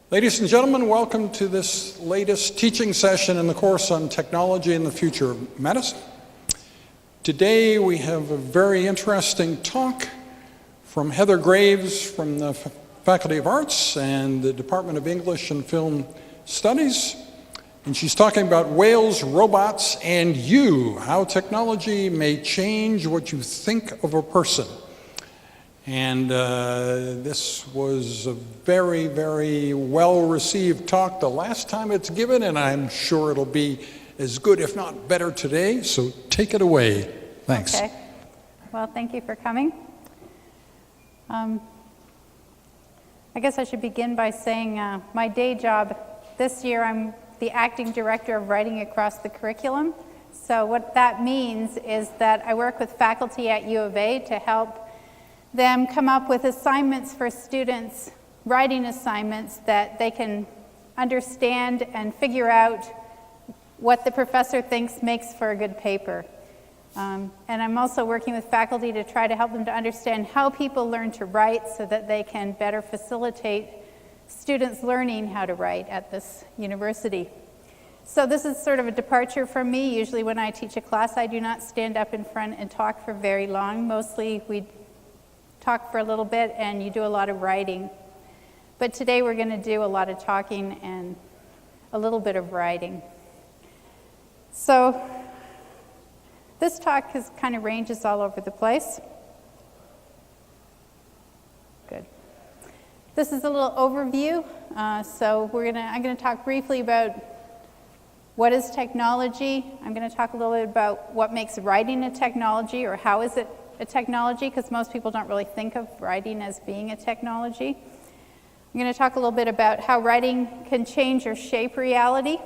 Ladies and gentlemen, welcome to this latest teaching session in the course on technology and the future of medicine. Today we have a very interesting talk from Heather Graves from the Faculty of Arts and the Department of English and Film Studies. And she's talking about whales, robots, and you, how technology may change what you think of a person. And this was a very, very well-received talk the last time it's given, and I'm sure it'll be as good, if not better today. So take it away. Thanks. Okay. Well, thank you for coming. I guess I should begin by saying my day job, this year I'm the acting director of writing across the curriculum. So what that means is that I work with faculty at U of A to help them come up with assignments for students, writing assignments that they can understand and figure out what the professor thinks makes for a good paper. And I'm also working with faculty to try to help them to understand how people learn to write so that they can better facilitate students learning how to write at this university. So this is sort of a departure from me. Usually when I teach a class, I do not stand up in front and talk for very long. Mostly we talk for a little bit and you do a lot of writing. But today we're going to do a lot of talking and a little bit of writing. So this talk kind of ranges all over the place. Good. This is a little overview. So I'm going to talk briefly about what is technology. I'm going to talk a little bit about what makes writing a technology, or how is it a technology, because most people don't really think of writing as being a technology. I'm going to talk a little bit about how writing can change or shape reality.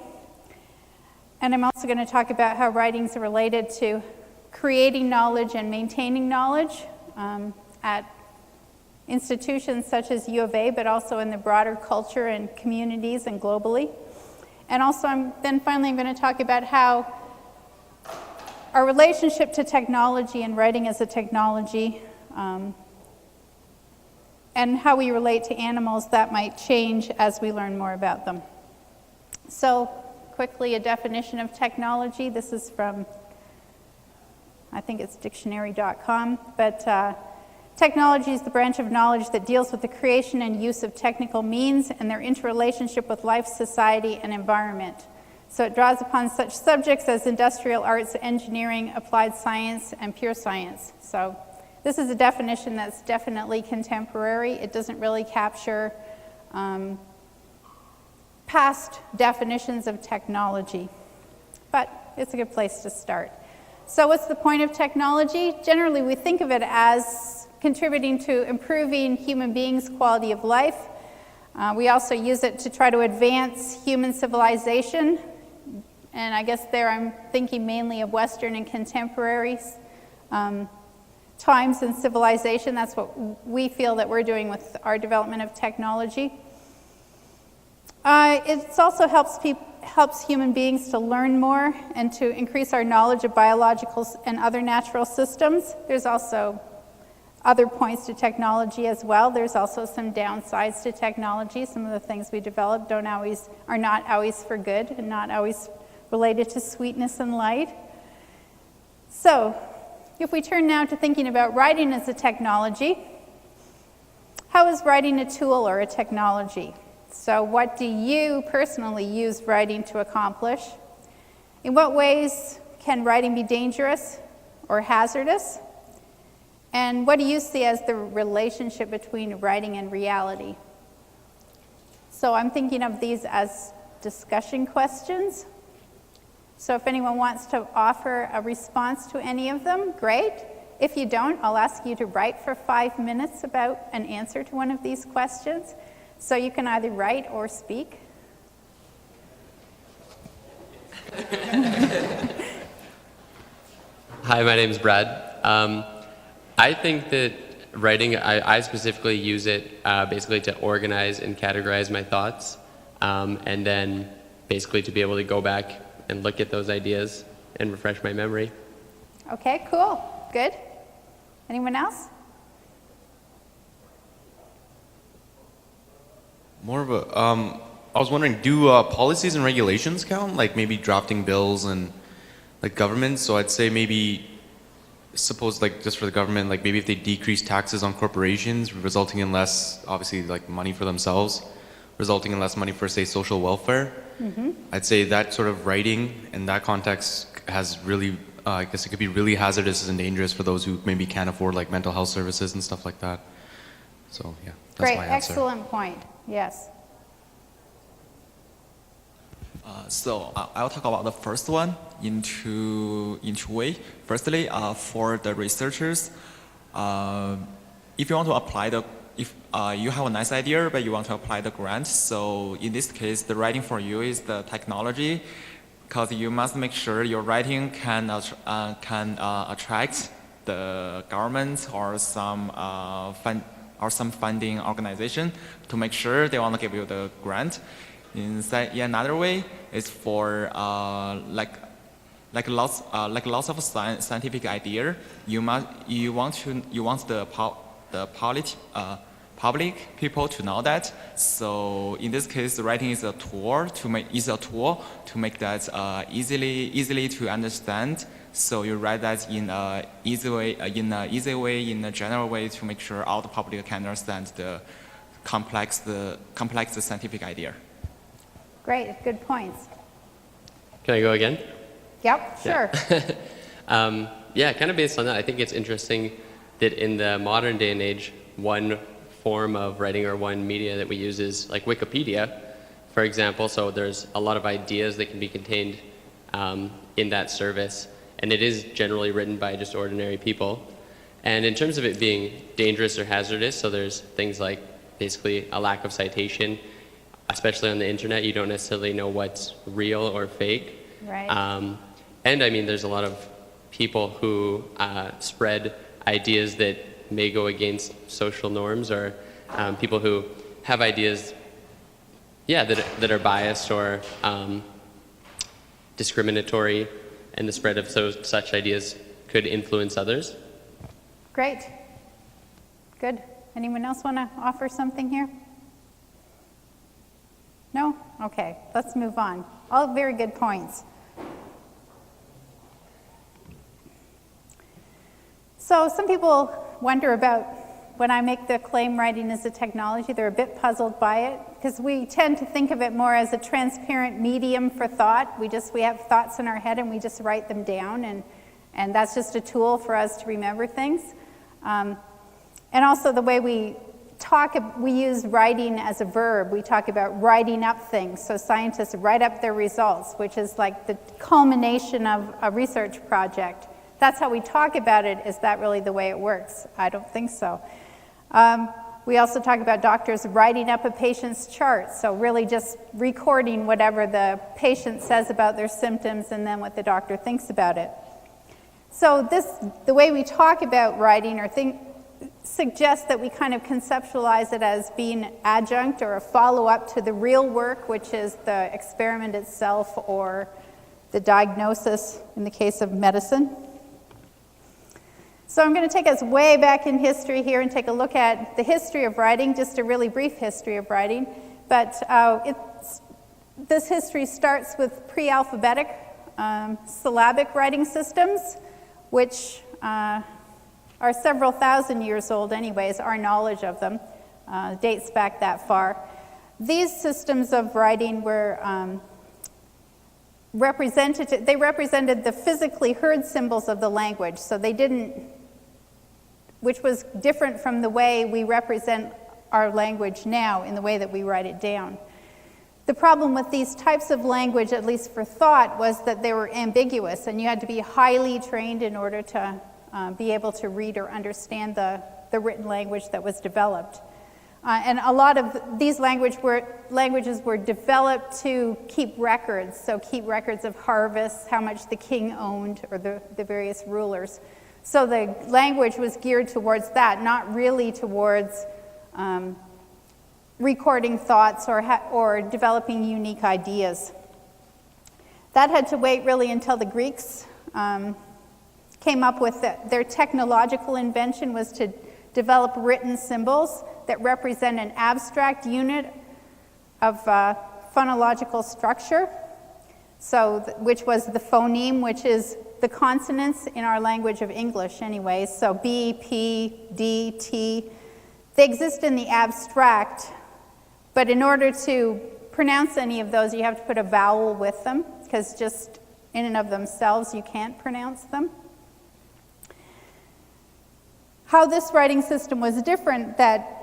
And I'm also going to talk about how writings are related to creating knowledge and maintaining knowledge at institutions such as U of A, but also in the broader culture and communities and globally. And also, finally I'm going to talk about how our relationship to technology and writing as a technology, and how we relate to animals, that might change as we learn more about them. So, quickly, a definition of technology. This is from, I think it's dictionary.com, but technology is the branch of knowledge that deals with the creation and use of technical means and their interrelationship with life, society, and environment. So it draws upon such subjects as industrial arts, engineering, applied science, and pure science. So this is a definition that's definitely contemporary. It doesn't really capture past definitions of technology, but it's a good place to start. So what's the point of technology? Generally, we think of it as contributing to improving human beings' quality of life. We also use it to try to advance human civilization. And I guess there I'm thinking mainly of Western and contemporary times and civilization. That's what we feel that we're doing with our development of technology. It also helps human beings to learn more and to increase our knowledge of biological and other natural systems. There's also other points to technology as well. There's also some downsides to technology. Some of the things we develop are not always for good and not always related to sweetness and light. So, if we turn now to thinking about writing as a technology, how is writing a tool or a technology? So what do you personally use writing to accomplish? In what ways can writing be dangerous or hazardous? And what do you see as the relationship between writing and reality? So I'm thinking of these as discussion questions. So if anyone wants to offer a response to any of them, great. If you don't, I'll ask you to write for 5 minutes about an answer to one of these questions. So you can either write or speak. Hi, my name is Brad. I think that writing, I specifically use it basically to organize and categorize my thoughts, and then basically to be able to go back and look at those ideas and refresh my memory. Okay, cool. Good. Anyone else? More of a, I was wondering, do policies and regulations count? Like maybe drafting bills and like government? So I'd say maybe, suppose like just for the government, like maybe if they decrease taxes on corporations, resulting in less, obviously like money for themselves, resulting in less money for say social welfare. I'd say that sort of writing in that context has really, I guess it could be really hazardous and dangerous for those who maybe can't afford like mental health services and stuff like that. So yeah, that's Great, my answer. excellent point. Yes. So I'll talk about the first one in two ways. Firstly, for the researchers, if you want to apply if you have a nice idea but you want to apply the grant, so in this case, the writing for you is the technology, because you must make sure your writing can attract the government or some funding organization to make sure they want to give you the grant. In another way is for like lots of scientific idea. You want the public people to know that. So in this case, writing is a tool to make that easily to understand. So you write that in a easy way, in a general way, to make sure all the public can understand the complex scientific idea. Great, good points. Can I go again? Yep, sure. Yeah, kind of based on that, I think it's interesting that in the modern day and age, one form of writing or one media that we use is like Wikipedia, for example. So there's a lot of ideas that can be contained in that service, and it is generally written by just ordinary people. And in terms of it being dangerous or hazardous, so there's things like basically a lack of citation, especially on the internet. You don't necessarily know what's real or fake. Right. And I mean, there's a lot of people who spread ideas that may go against social norms, or people who have ideas, that are biased or discriminatory, and the spread of such ideas could influence others. Great. Good. Anyone else want to offer something here? No? Okay, let's move on. All very good points. So some people wonder about when I make the claim writing is a technology, they're a bit puzzled by it, because we tend to think of it more as a transparent medium for thought. We have thoughts in our head and we just write them down, and that's just a tool for us to remember things. And also the way we use writing as a verb. We talk about writing up things. So scientists write up their results, which is like the culmination of a research project. That's how we talk about it. Is that really the way it works? I don't think so. We also talk about doctors writing up a patient's chart. So really just recording whatever the patient says about their symptoms and then what the doctor thinks about it. So the way we talk about writing or suggests that we kind of conceptualize it as being adjunct or a follow-up to the real work, which is the experiment itself or the diagnosis in the case of medicine. So I'm going to take us way back in history here and take a look at the history of writing, just a really brief history of writing. But this history starts with pre-alphabetic syllabic writing systems, which are several thousand years old anyways. Our knowledge of them dates back that far. These systems of writing were represented the physically heard symbols of the language, so they didn't, which was different from the way we represent our language now in the way that we write it down. The problem with these types of language, at least for thought, was that they were ambiguous, and you had to be highly trained in order to be able to read or understand the written language that was developed. And a lot of these languages were developed to keep records, so keep records of harvests, how much the king owned, or the various rulers. So the language was geared towards that, not really towards recording thoughts or developing unique ideas. That had to wait really until the Greeks came up with their technological invention was to develop written symbols that represent an abstract unit of phonological structure, so which was the phoneme, which is the consonants in our language of English anyway. So B, P, D, T, they exist in the abstract, but in order to pronounce any of those, you have to put a vowel with them, because just in and of themselves, you can't pronounce them. How this writing system was different, that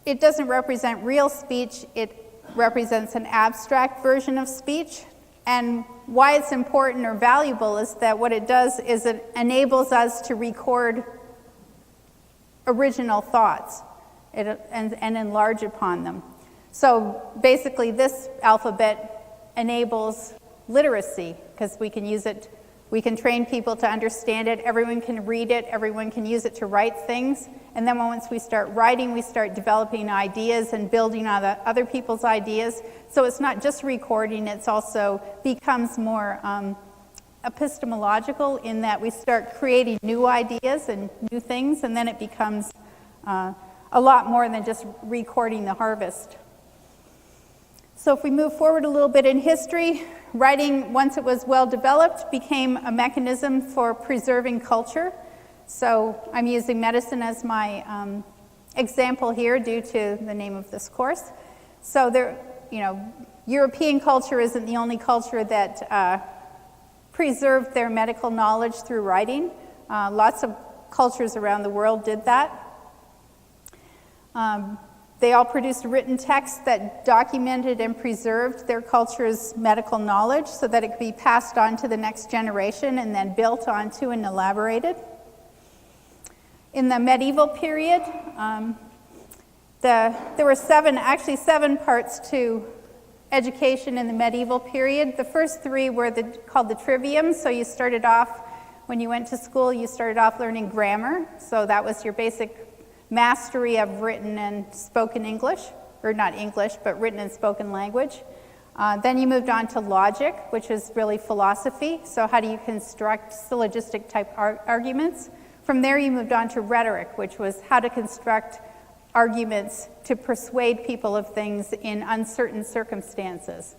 it doesn't represent real speech, it represents an abstract version of speech. And why it's important or valuable is that what it does is it enables us to record original thoughts and enlarge upon them. So basically this alphabet enables literacy, because we can use it, we can train people to understand it, everyone can read it, everyone can use it to write things, and then once we start writing, we start developing ideas and building on other people's ideas. So it's not just recording, it's also becomes more epistemological in that we start creating new ideas and new things, and then it becomes a lot more than just recording the harvest. So if we move forward a little bit in history, writing, once it was well developed, became a mechanism for preserving culture. So I'm using medicine as my example here due to the name of this course. So there, you know, European culture isn't the only culture that preserved their medical knowledge through writing. Lots of cultures around the world did that. They all produced written texts that documented and preserved their culture's medical knowledge so that it could be passed on to the next generation and then built onto and elaborated. In the medieval period, there were seven parts to education in the medieval period. The first three were called the trivium. So you started off, when you went to school, you started off learning grammar. So that was your basic mastery of written and spoken English, or not English, but written and spoken language. Then you moved on to logic, which is really philosophy. So how do you construct syllogistic type arguments? From there you moved on to rhetoric, which was how to construct arguments to persuade people of things in uncertain circumstances.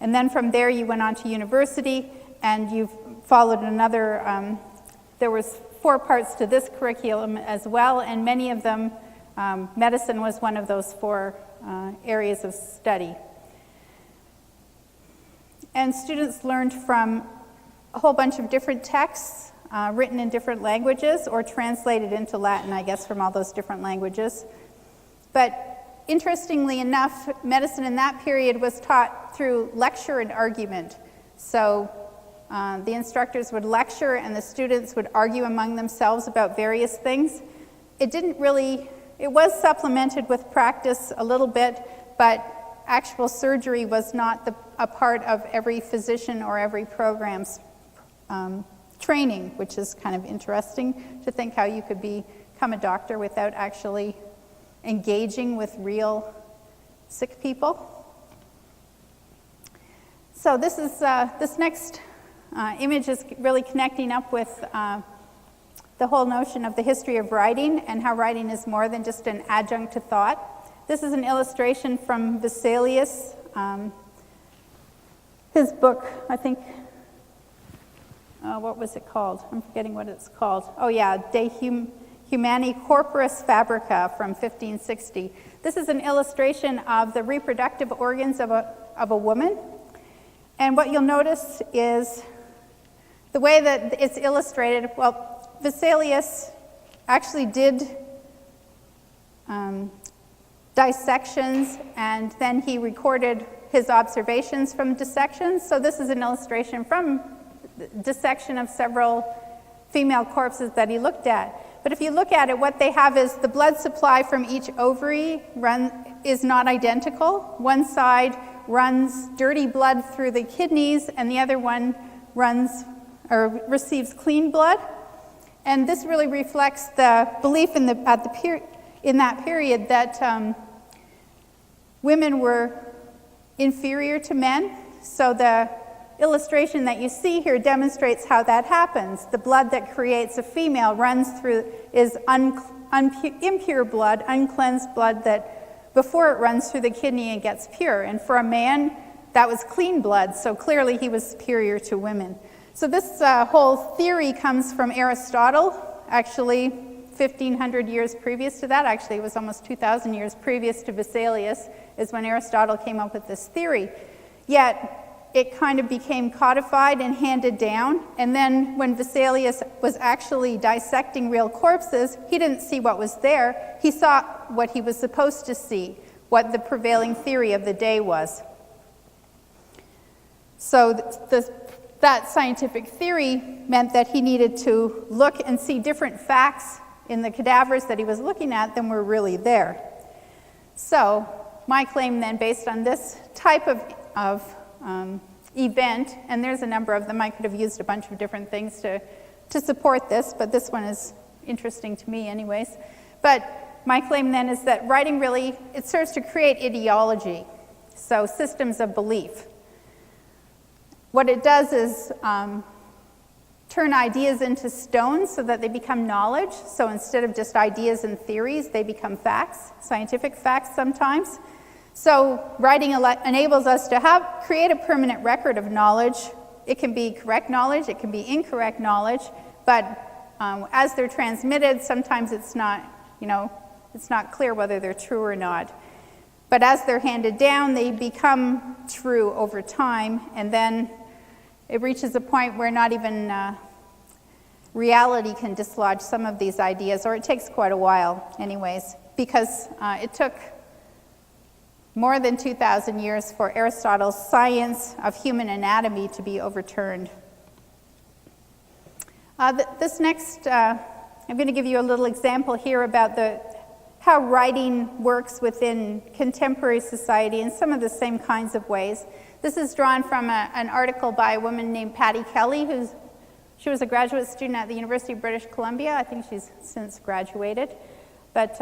And then from there you went on to university, and you followed another, there was 4 parts to this curriculum as well, and many of them, medicine was one of those 4 areas of study. And students learned from a whole bunch of different texts written in different languages or translated into Latin, I guess, from all those different languages. But interestingly enough, medicine in that period was taught through lecture and argument. So the instructors would lecture and the students would argue among themselves about various things. It was supplemented with practice a little bit, but actual surgery was not a part of every physician or every program's training, which is kind of interesting to think how you could become a doctor without actually engaging with real sick people. So this next image is really connecting up with the whole notion of the history of writing and how writing is more than just an adjunct to thought. This is an illustration from Vesalius, his book, I think, what was it called? I'm forgetting what it's called. Oh yeah, De Humani Corporis Fabrica from 1560. This is an illustration of the reproductive organs of a woman. And what you'll notice is the way that it's illustrated, well, Vesalius actually did dissections, and then he recorded his observations from dissections. So this is an illustration from dissection of several female corpses that he looked at. But if you look at it, what they have is the blood supply from each ovary is not identical. One side runs dirty blood through the kidneys, and the other one receives clean blood. And this really reflects the belief in that period that women were inferior to men. So the illustration that you see here demonstrates how that happens. The blood that creates a female runs through is impure blood, uncleansed blood that before it runs through the kidney and gets pure. And for a man, that was clean blood, so clearly he was superior to women. So this whole theory comes from Aristotle, actually 1,500 years previous to that. Actually, it was almost 2,000 years previous to Vesalius is when Aristotle came up with this theory. Yet, it kind of became codified and handed down, and then when Vesalius was actually dissecting real corpses, he didn't see what was there. He saw what he was supposed to see, what the prevailing theory of the day was. So that scientific theory meant that he needed to look and see different facts in the cadavers that he was looking at than were really there. So my claim then, based on this type of event, and there's a number of them, I could have used a bunch of different things to support this, but this one is interesting to me anyways. But my claim then is that writing really, it serves to create ideology, so systems of belief. What it does is turn ideas into stones so that they become knowledge. So instead of just ideas and theories, they become facts, scientific facts sometimes. So writing enables us to create a permanent record of knowledge. It can be correct knowledge, it can be incorrect knowledge, but as they're transmitted, sometimes it's not, it's not clear whether they're true or not. But as they're handed down, they become true over time, and then it reaches a point where not even reality can dislodge some of these ideas, or it takes quite a while anyways, because it took more than 2,000 years for Aristotle's science of human anatomy to be overturned. This next, I'm going to give you a little example here about how writing works within contemporary society in some of the same kinds of ways. This is drawn from an article by a woman named Patty Kelly, she was a graduate student at the University of British Columbia. I think she's since graduated. But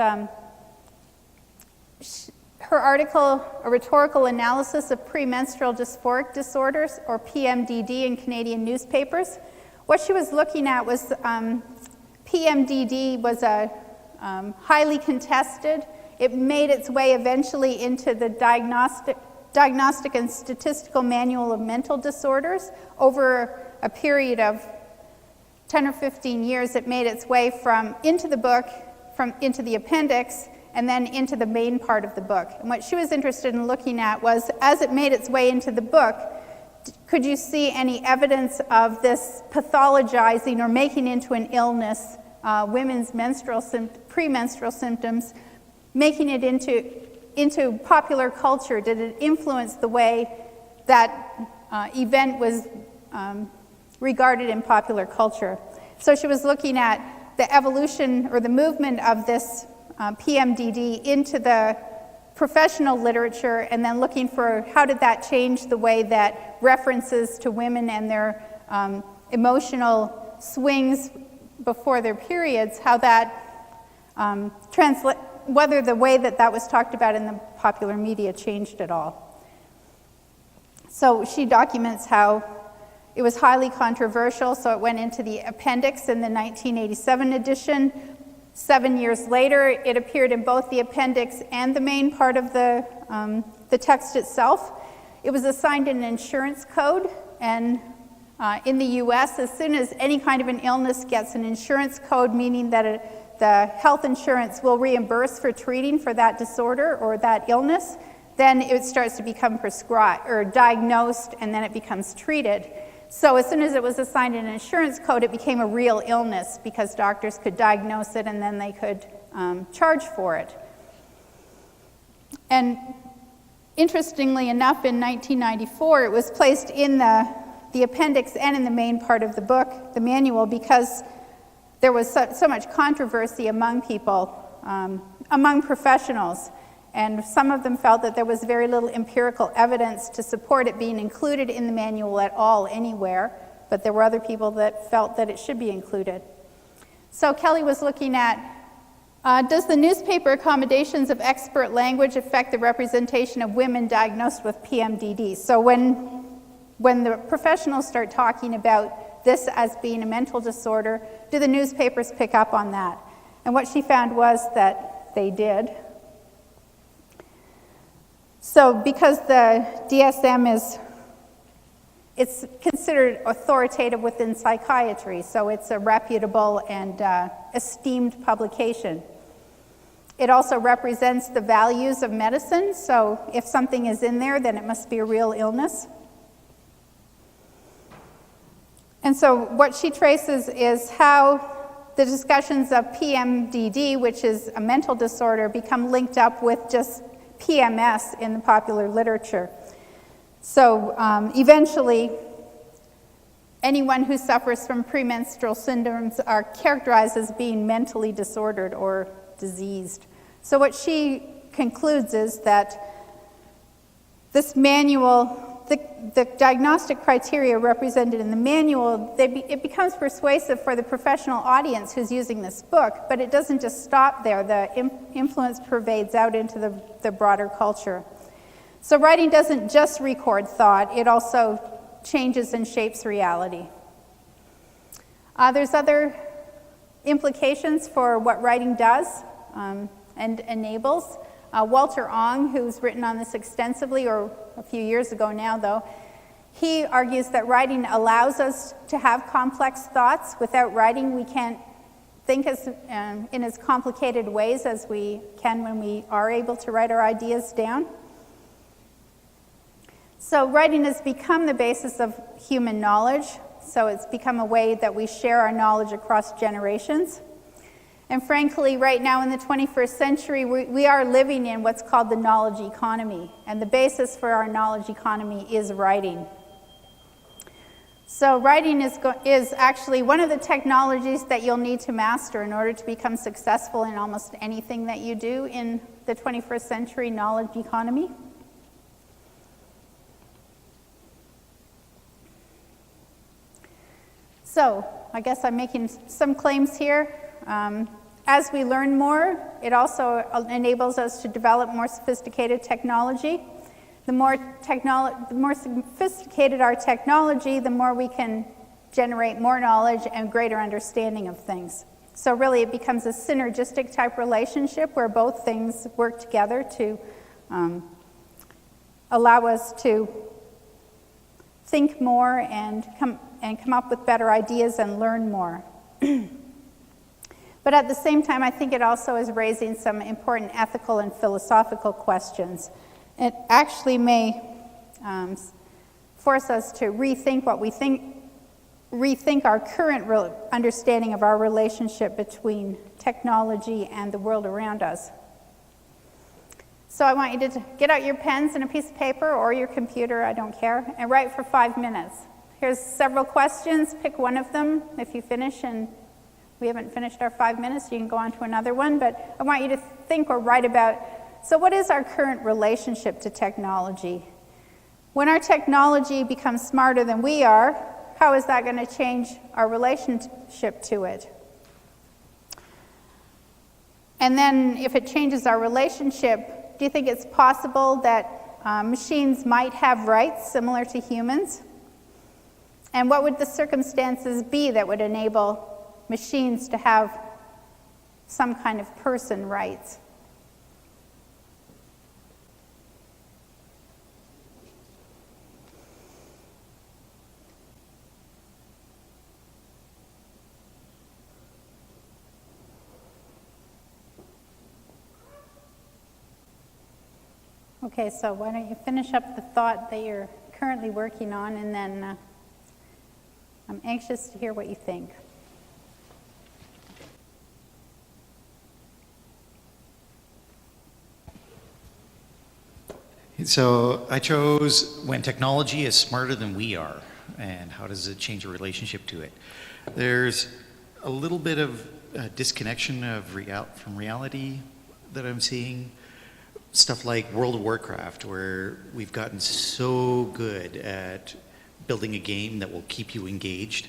her article, A Rhetorical Analysis of Premenstrual Dysphoric Disorders, or PMDD, in Canadian newspapers. What she was looking at was PMDD was a highly contested. It made its way eventually into the Diagnostic and Statistical Manual of Mental Disorders. Over a period of 10 or 15 years, it made its way into the book, into the appendix, and then into the main part of the book. And what she was interested in looking at was, as it made its way into the book, could you see any evidence of this pathologizing or making into an illness women's premenstrual symptoms, making it into popular culture? Did it influence the way that event was regarded in popular culture? So she was looking at the evolution or the movement of this PMDD into the professional literature, and then looking for how did that change the way that references to women and their emotional swings before their periods, how that whether the way that was talked about in the popular media changed at all. So she documents how it was highly controversial, so it went into the appendix in the 1987 edition. 7 years later, it appeared in both the appendix and the main part of the text itself. It was assigned an insurance code, and in the US, as soon as any kind of an illness gets an insurance code, meaning that the health insurance will reimburse for treating for that disorder or that illness, then it starts to become prescribed or diagnosed, and then it becomes treated. So as soon as it was assigned an insurance code, it became a real illness because doctors could diagnose it and then they could charge for it. And interestingly enough, in 1994, it was placed in the appendix and in the main part of the book, the manual, because there was so much controversy among people, among professionals. And some of them felt that there was very little empirical evidence to support it being included in the manual at all anywhere, but there were other people that felt that it should be included. So Kelly was looking at, does the newspaper accommodations of expert language affect the representation of women diagnosed with PMDD? So when the professionals start talking about this as being a mental disorder, do the newspapers pick up on that? And what she found was that they did. So because the DSM it's considered authoritative within psychiatry, so it's a reputable and esteemed publication. It also represents the values of medicine, so if something is in there, then it must be a real illness. And so what she traces is how the discussions of PMDD, which is a mental disorder, become linked up with just PMS in the popular literature. So eventually, anyone who suffers from premenstrual syndromes are characterized as being mentally disordered or diseased. So what she concludes is that this manual, the diagnostic criteria represented in the manual, it becomes persuasive for the professional audience who's using this book, but it doesn't just stop there. The influence pervades out into the broader culture. So writing doesn't just record thought, it also changes and shapes reality. There's other implications for what writing does and enables. Walter Ong, who's written on this extensively, or a few years ago now though, he argues that writing allows us to have complex thoughts. Without writing, we can't think in as complicated ways as we can when we are able to write our ideas down. So writing has become the basis of human knowledge, so it's become a way that we share our knowledge across generations. And frankly, right now in the 21st century, we are living in what's called the knowledge economy, and the basis for our knowledge economy is writing. So writing is actually one of the technologies that you'll need to master in order to become successful in almost anything that you do in the 21st century knowledge economy. So I guess I'm making some claims here. As we learn more, it also enables us to develop more sophisticated technology. The more sophisticated our technology, the more we can generate more knowledge and greater understanding of things. So really it becomes a synergistic type relationship where both things work together to allow us to think more and come up with better ideas and learn more. But at the same time, I think it also is raising some important ethical and philosophical questions. It actually may force us to rethink what we think, rethink our current understanding of our relationship between technology and the world around us. So I want you to get out your pens and a piece of paper or your computer, I don't care, and write for 5 minutes. Here's several questions, pick one of them. If you finish and we haven't finished our 5 minutes, you can go on to another one, but I want you to think or write about, so what is our current relationship to technology? When our technology becomes smarter than we are, how is that going to change our relationship to it? And then if it changes our relationship, do you think it's possible that machines might have rights similar to humans? And what would the circumstances be that would enable machines to have some kind of person rights? Okay, so why don't you finish up the thought that you're currently working on, and then I'm anxious to hear what you think. So I chose when technology is smarter than we are, and how does it change our relationship to it? There's a little bit of disconnection from reality that I'm seeing. Stuff like World of Warcraft, where we've gotten so good at building a game that will keep you engaged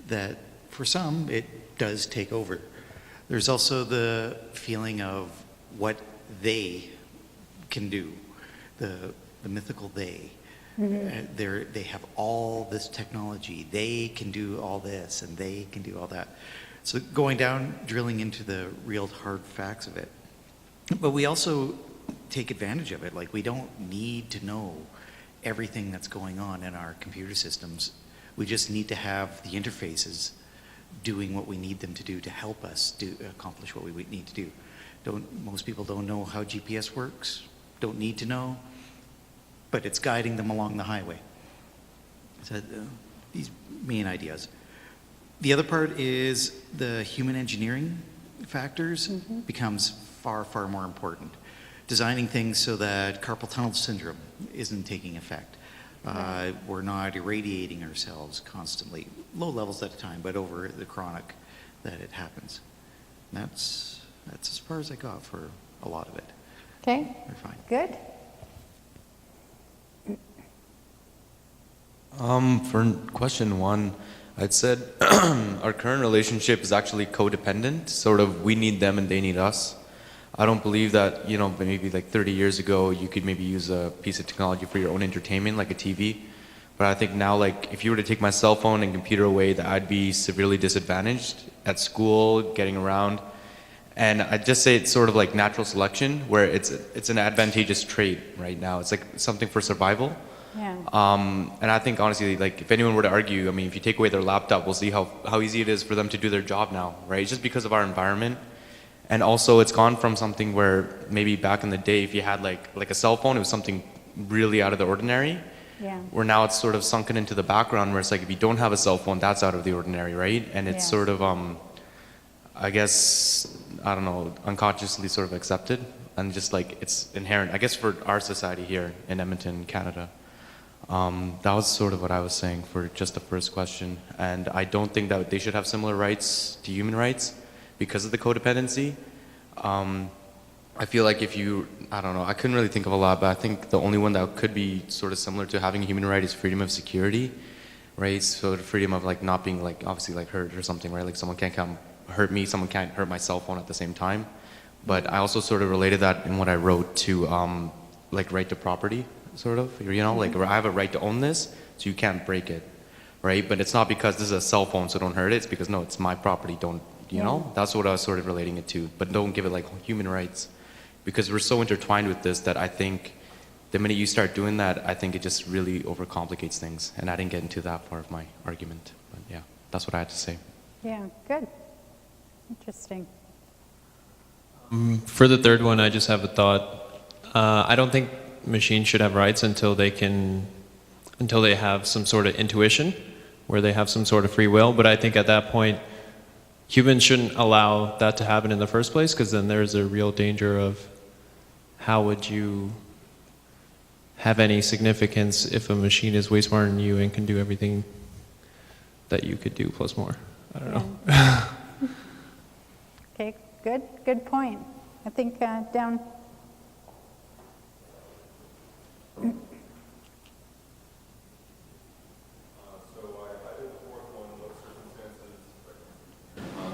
that for some it does take over. There's also the feeling of what they can do. The mythical they. Mm-hmm. They have all this technology. They can do all this, and they can do all that. So going down, drilling into the real hard facts of it. But we also take advantage of it. Like, we don't need to know everything that's going on in our computer systems. We just need to have the interfaces doing what we need them to do to help us accomplish what we need to do. Most people don't know how GPS works, don't need to know, but it's guiding them along the highway. So these main ideas. The other part is the human engineering factors becomes far, far more important. Designing things so that carpal tunnel syndrome isn't taking effect. We're not irradiating ourselves constantly, low levels at a time, but over the chronic that it happens. And that's as far as I got for a lot of it. Okay, We're fine. good. For question one, I'd said our current relationship is actually codependent, sort of we need them and they need us. I don't believe that, you know, maybe like 30 years ago you could maybe use a piece of technology for your own entertainment, like a TV. But I think now, like, if you were to take my cell phone and computer away, that I'd be severely disadvantaged at school, getting around. And I'd just say it's sort of like natural selection, where it's an advantageous trait right now. It's like something for survival. Yeah. And I think honestly, like, if anyone were to argue, I mean, if you take away their laptop, we'll see how easy it is for them to do their job now, right? It's just because of our environment. And also it's gone from something where maybe back in the day, if you had like a cell phone, it was something really out of the ordinary. Yeah. Where now it's sort of sunken into the background, where it's like, if you don't have a cell phone, that's out of the ordinary, right? And it's Yeah. sort of, I guess, I don't know, unconsciously sort of accepted. And just like, it's inherent, I guess, for our society here in Edmonton, Canada. That was sort of what I was saying for just the first question. And I don't think that they should have similar rights to human rights because of the codependency. I feel like if you, I don't know, I couldn't really think of a lot, but I think the only one that could be sort of similar to having a human right is freedom of security, right? So the freedom of like not being like, obviously like hurt or something, right? Like someone can't come hurt me, someone can't hurt my cell phone at the same time. But I also sort of related that in what I wrote to like right to property, sort of, you know, like I have a right to own this, so you can't break it, right? But it's not because this is a cell phone, so don't hurt it. It's because, no, it's my property, don't, you know? That's what I was sort of relating it to. But don't give it like human rights, because we're so intertwined with this that I think the minute you start doing that, I think it just really overcomplicates things. And I didn't get into that part of my argument. But yeah, that's what I had to say. Yeah, good. Interesting. For the third one, I just have a thought. I don't think machines should have rights until they have some sort of intuition, where they have some sort of free will. But I think at that point, humans shouldn't allow that to happen in the first place, because then there's a real danger of how would you have any significance if a machine is way smarter than you and can do everything that you could do plus more. I don't know. Okay, good point. I think down.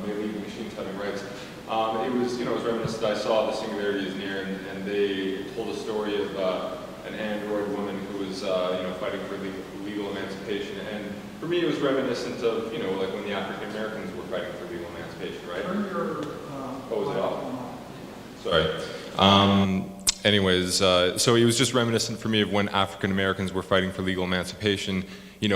Maybe machines having rights. It was, it was reminiscent. I saw the Singularity is near, and they told a story of an android woman who was, fighting for legal emancipation. And for me, it was reminiscent of, like when the African Americans were fighting for legal emancipation, right? Was it off? Sorry. Anyways, so it was just reminiscent for me of when African Americans were fighting for legal emancipation.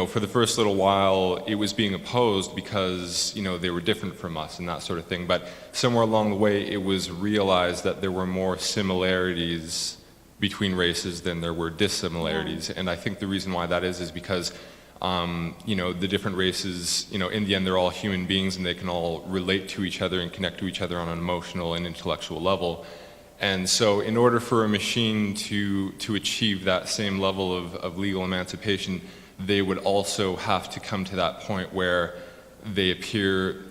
For the first little while, it was being opposed because, they were different from us and that sort of thing. But somewhere along the way, it was realized that there were more similarities between races than there were dissimilarities. And I think the reason why that is because, the different races, in the end, they're all human beings and they can all relate to each other and connect to each other on an emotional and intellectual level. And so in order for a machine to achieve that same level of legal emancipation, they would also have to come to that point where they appear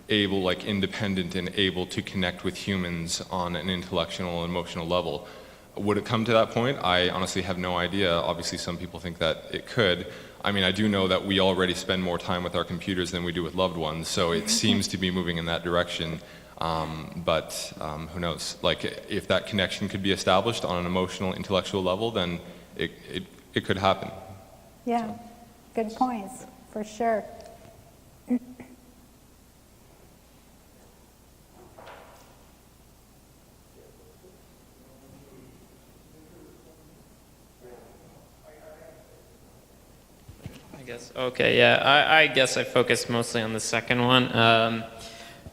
able, like independent and able to connect with humans on an intellectual and emotional level. Would it come to that point? I honestly have no idea. Obviously, some people think that it could. I mean, I do know that we already spend more time with our computers than we do with loved ones, so it seems to be moving in that direction. But who knows? Like, if that connection could be established on an emotional, intellectual level, then it could happen. Yeah, good points, for sure. guess. Okay, yeah. I guess I focused mostly on the second one.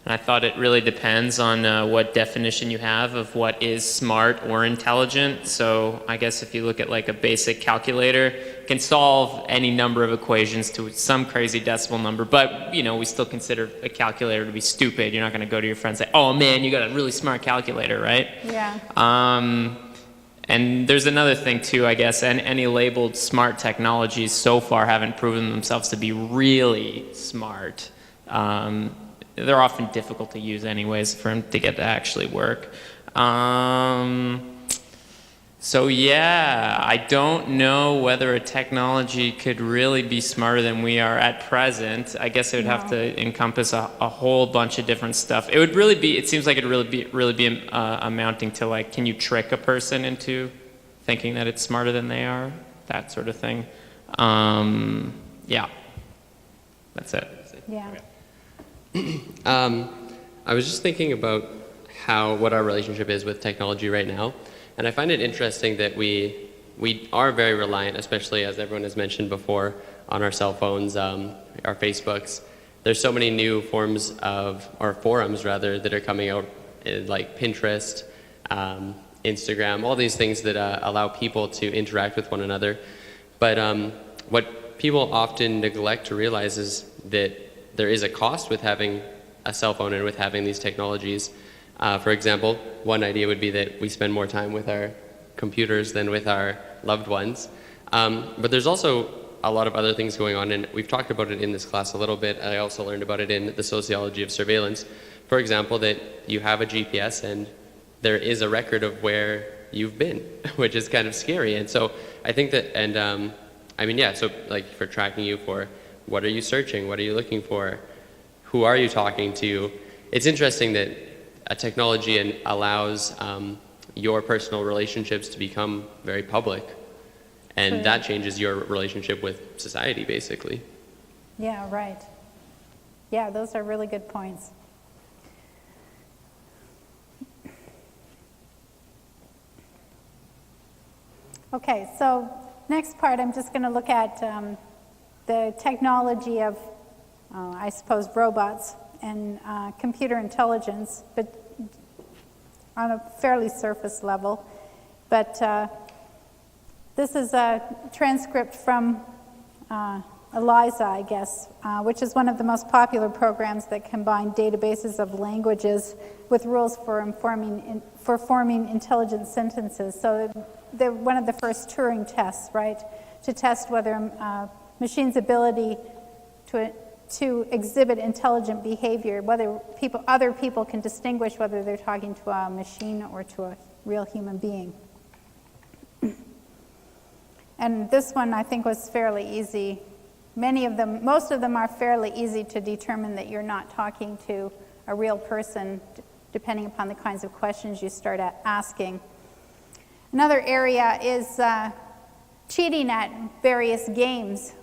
And I thought it really depends on what definition you have of what is smart or intelligent. So I guess if you look at like a basic calculator, it can solve any number of equations to some crazy decimal number. But, you know, we still consider a calculator to be stupid. You're not going to go to your friend and say, oh man, you got a really smart calculator, right? Yeah. And there's another thing too, I guess, and any labeled smart technologies so far haven't proven themselves to be really smart. They're often difficult to use anyways for them to get to actually work. So yeah, I don't know whether a technology could really be smarter than we are at present. I guess it would have to encompass a whole bunch of different stuff. It would really be, it seems like it would really be amounting to like, can you trick a person into thinking that it's smarter than they are? That sort of thing. Yeah, that's it. Yeah. I was just thinking about what our relationship is with technology right now, and I find it interesting that we are very reliant, especially as everyone has mentioned before, on our cell phones, our Facebooks. There's so many new forms or forums rather, that are coming out, like Pinterest, Instagram, all these things that allow people to interact with one another. But what people often neglect to realize is that there is a cost with having a cell phone and with having these technologies. For example, one idea would be that we spend more time with our computers than with our loved ones. But there's also a lot of other things going on, and we've talked about it in this class a little bit. I also learned about it in the sociology of surveillance. For example, that you have a GPS and there is a record of where you've been, which is kind of scary. And so I think that, and I mean, yeah, so like for tracking you for what are you searching? What are you looking for? Who are you talking to? It's interesting that a technology allows your personal relationships to become very public. And that changes your relationship with society, basically. Yeah, right. Yeah, those are really good points. Okay, so next part I'm just going to look at the technology of, I suppose, robots and computer intelligence, but on a fairly surface level. But this is a transcript from ELIZA, I guess, which is one of the most popular programs that combine databases of languages with rules for forming intelligent sentences. So they're one of the first Turing tests, right, to test whether machines' ability to exhibit intelligent behavior, whether other people can distinguish whether they're talking to a machine or to a real human being. And this one, I think, was fairly easy. Most of them are fairly easy to determine that you're not talking to a real person, depending upon the kinds of questions you start asking. Another area is cheating at various games,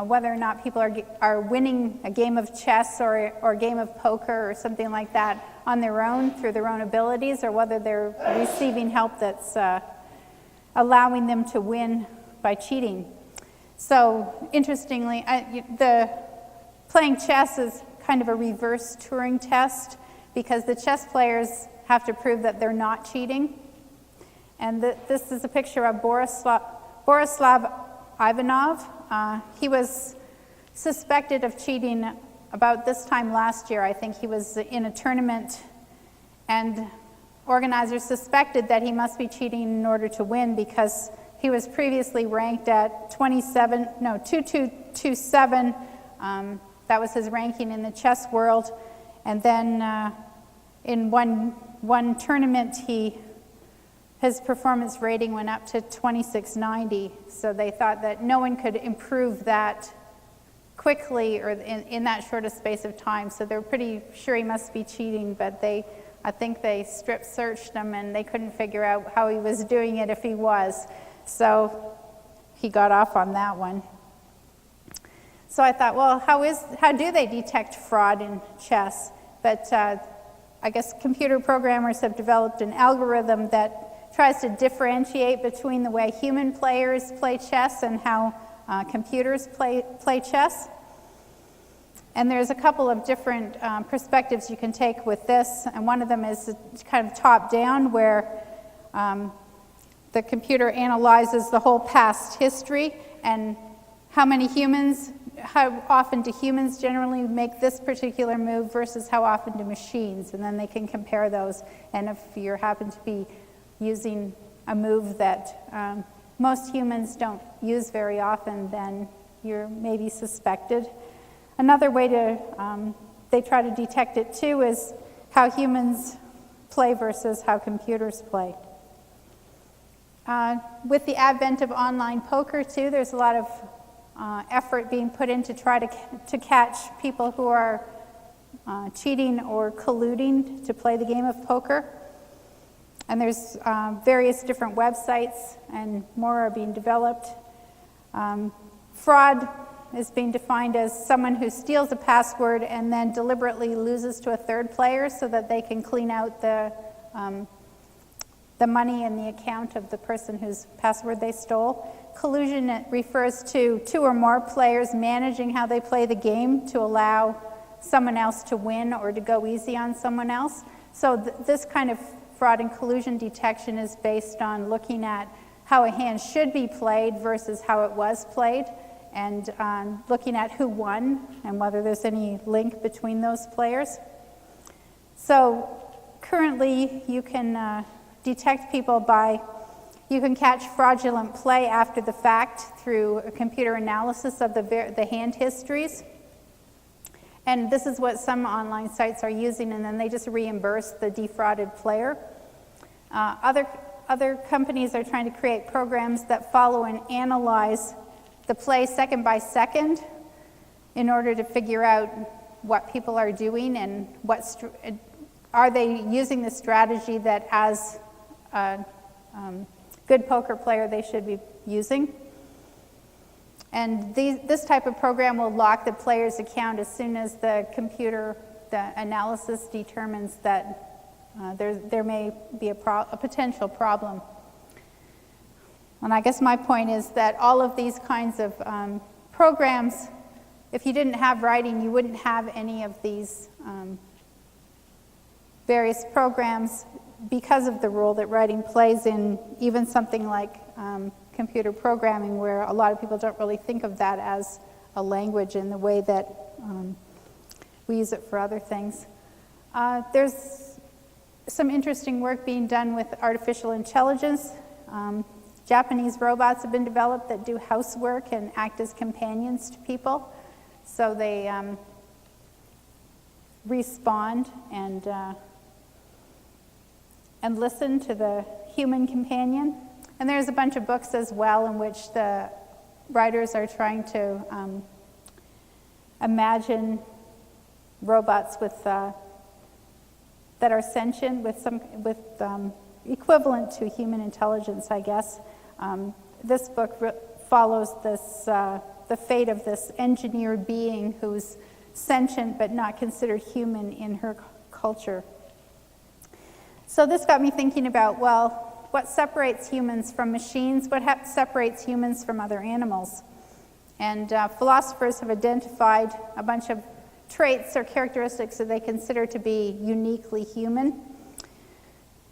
whether or not people are winning a game of chess or a game of poker or something like that on their own, through their own abilities, or whether they're receiving help that's allowing them to win by cheating. So, interestingly, playing chess is kind of a reverse Turing test, because the chess players have to prove that they're not cheating. And this is a picture of Borislav Ivanov. He was suspected of cheating about this time last year. I think he was in a tournament, and organizers suspected that he must be cheating in order to win, because he was previously ranked at 2227. That was his ranking in the chess world. And then in one tournament, his performance rating went up to 2690. So they thought that no one could improve that quickly or in that short a space of time. So they're pretty sure he must be cheating, but I think they strip searched him and they couldn't figure out how he was doing it if he was. So he got off on that one. So I thought, well, how do they detect fraud in chess? But I guess computer programmers have developed an algorithm that tries to differentiate between the way human players play chess and how computers play chess. And there's a couple of different perspectives you can take with this, and one of them is kind of top-down, where the computer analyzes the whole past history and how often do humans generally make this particular move versus how often do machines, and then they can compare those. And if you happen to be using a move that most humans don't use very often, then you're maybe suspected. Another way they try to detect it too is how humans play versus how computers play. With the advent of online poker too, there's a lot of effort being put in to try to catch people who are cheating or colluding to play the game of poker. And there's various different websites, and more are being developed. Fraud is being defined as someone who steals a password and then deliberately loses to a third player so that they can clean out the money in the account of the person whose password they stole. Collusion, it refers to two or more players managing how they play the game to allow someone else to win or to go easy on someone else. So this kind of fraud and collusion detection is based on looking at how a hand should be played versus how it was played, and looking at who won and whether there's any link between those players. So currently you can detect people you can catch fraudulent play after the fact through a computer analysis of the hand histories. And this is what some online sites are using, and then they just reimburse the defrauded player. Other companies are trying to create programs that follow and analyze the play second by second in order to figure out what people are doing and are they using the strategy that as a good poker player they should be using. And this type of program will lock the player's account as soon as the analysis determines that there may be a potential problem. And I guess my point is that all of these kinds of programs, if you didn't have writing, you wouldn't have any of these various programs because of the role that writing plays in even something like computer programming, where a lot of people don't really think of that as a language in the way that we use it for other things. There's some interesting work being done with artificial intelligence. Japanese robots have been developed that do housework and act as companions to people. So they respond and listen to the human companion. And there's a bunch of books as well in which the writers are trying to imagine robots that are sentient with equivalent to human intelligence, I guess. This book follows the fate of this engineered being who's sentient but not considered human in her culture. So this got me thinking about, well, what separates humans from machines? What separates humans from other animals? And philosophers have identified a bunch of traits or characteristics that they consider to be uniquely human.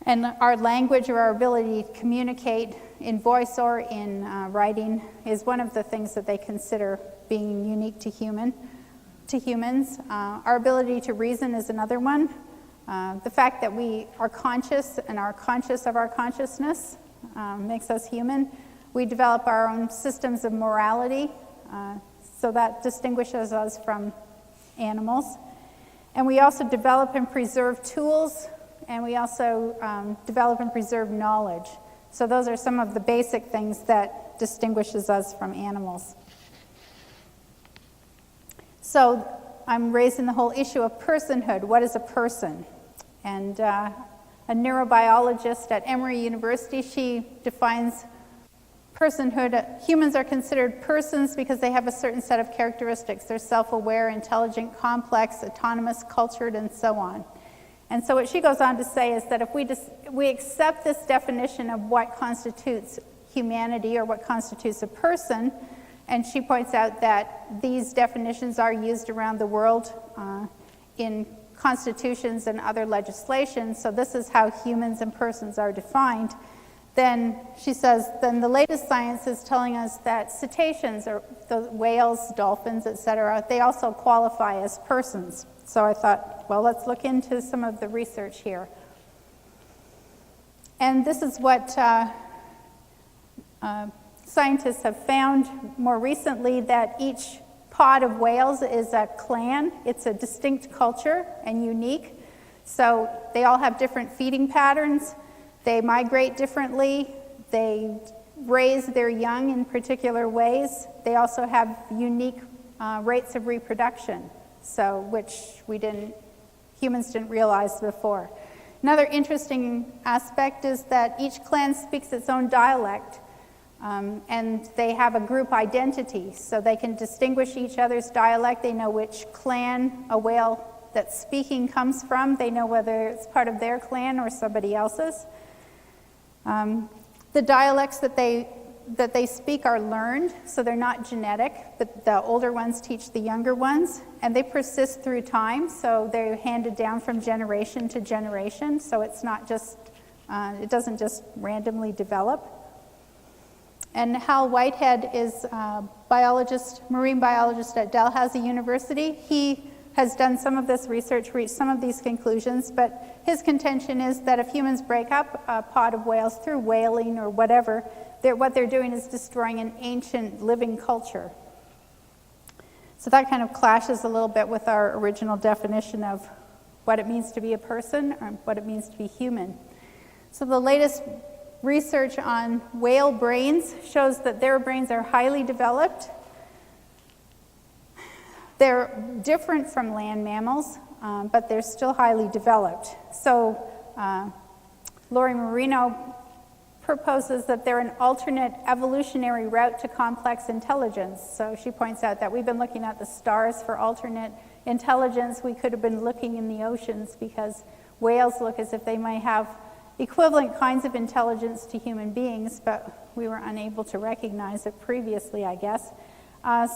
And our language, or our ability to communicate in voice or in writing, is one of the things that they consider being unique to humans. Our ability to reason is another one. The fact that we are conscious and are conscious of our consciousness makes us human. We develop our own systems of morality, so that distinguishes us from animals. And we also develop and preserve tools, and we also develop and preserve knowledge. So those are some of the basic things that distinguishes us from animals. So I'm raising the whole issue of personhood. What is a person? And a neurobiologist at Emory University, she defines personhood. Humans are considered persons because they have a certain set of characteristics. They're self-aware, intelligent, complex, autonomous, cultured, and so on. And so what she goes on to say is that if we accept this definition of what constitutes humanity or what constitutes a person, And she points out that these definitions are used around the world in constitutions and other legislation, so this is how humans and persons are defined. Then she says, then the latest science is telling us that cetaceans, or the whales, dolphins, etc., they also qualify as persons. So I thought, well, let's look into some of the research here. And this is what scientists have found more recently, that each pod of whales is a clan. It's a distinct culture and unique. So they all have different feeding patterns. They migrate differently. They raise their young in particular ways. They also have unique rates of reproduction, so which humans didn't realize before. Another interesting aspect is that each clan speaks its own dialect, and they have a group identity, so they can distinguish each other's dialect. They know which clan a whale that's speaking comes from. They know whether it's part of their clan or somebody else's. The dialects that they speak are learned, so they're not genetic, but the older ones teach the younger ones, and they persist through time, so they're handed down from generation to generation, so it's not just, it doesn't just randomly develop. And Hal Whitehead is a biologist, marine biologist at Dalhousie University. He has done some of this research, reached some of these conclusions, but his contention is that if humans break up a pod of whales through whaling or whatever, what they're doing is destroying an ancient living culture. So that kind of clashes a little bit with our original definition of what it means to be a person or what it means to be human. So the latest research on whale brains shows that their brains are highly developed. They're different from land mammals, but they're still highly developed. So Lori Marino proposes that they're an alternate evolutionary route to complex intelligence. So she points out that we've been looking at the stars for alternate intelligence. We could have been looking in the oceans because whales look as if they might have equivalent kinds of intelligence to human beings, but we were unable to recognize it previously, I guess.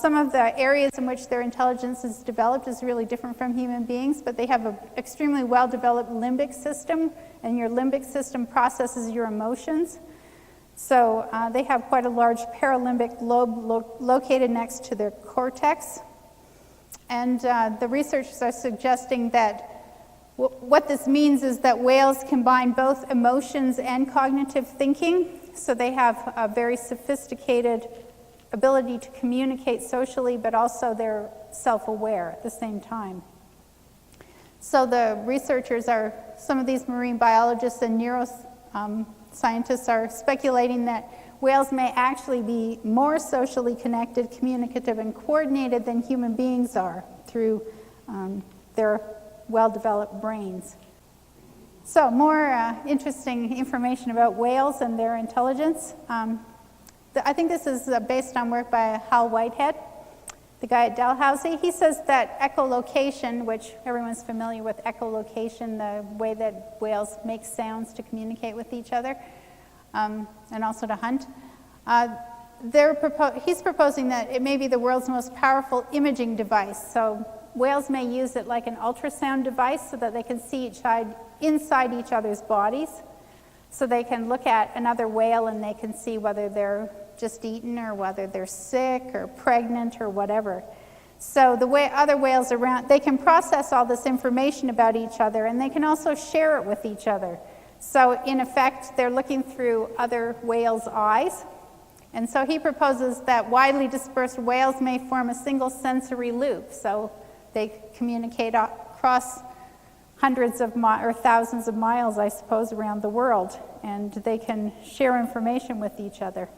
Some of the areas in which their intelligence is developed is really different from human beings, but they have an extremely well-developed limbic system, and your limbic system processes your emotions. So they have quite a large paralimbic lobe located next to their cortex. And the researchers are suggesting that what this means is that whales combine both emotions and cognitive thinking, so they have a very sophisticated ability to communicate socially, but also they're self-aware at the same time. So the researchers some of these marine biologists and neuroscientists are speculating that whales may actually be more socially connected, communicative, and coordinated than human beings are through their well-developed brains. So more interesting information about whales and their intelligence. I think this is based on work by Hal Whitehead, the guy at Dalhousie. He says that echolocation, which everyone's familiar with echolocation, the way that whales make sounds to communicate with each other, and also to hunt. He's proposing that it may be the world's most powerful imaging device. So whales may use it like an ultrasound device so that they can see inside each other's bodies. So they can look at another whale and they can see whether they're just eaten or whether they're sick or pregnant or whatever. So the way other whales around, they can process all this information about each other, and they can also share it with each other. So in effect, they're looking through other whales' eyes. And so he proposes that widely dispersed whales may form a single sensory loop. So they communicate across hundreds of or thousands of miles, I suppose, around the world, and they can share information with each other.